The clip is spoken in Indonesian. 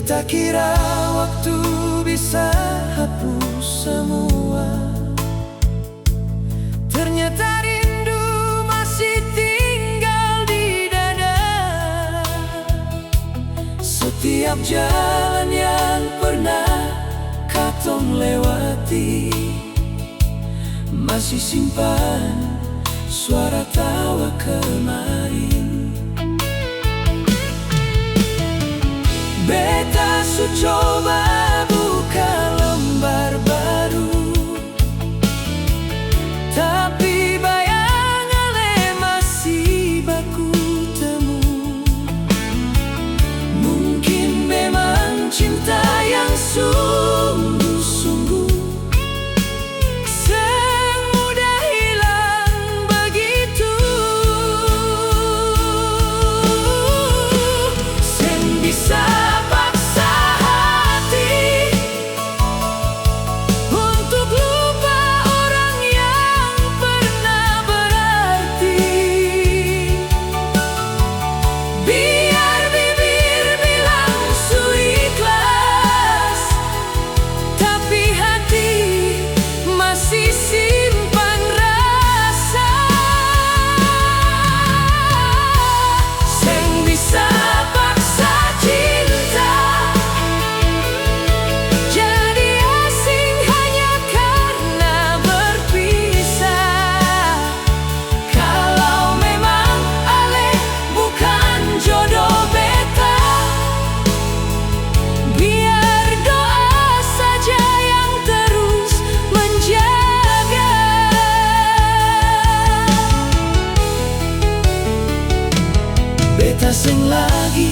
Beta kira waktu bisa hapus semua, ternyata rindu masih tinggal di dada. Setiap jalan yang pernah katong lewati, masih simpan suara tawa kemarin. Beta su coba buka lembar baru, tapi bayangan masih baku temu. Mungkin memang cinta yang sungguh-sungguh semudah hilang begitu. Seng bisa sing lagi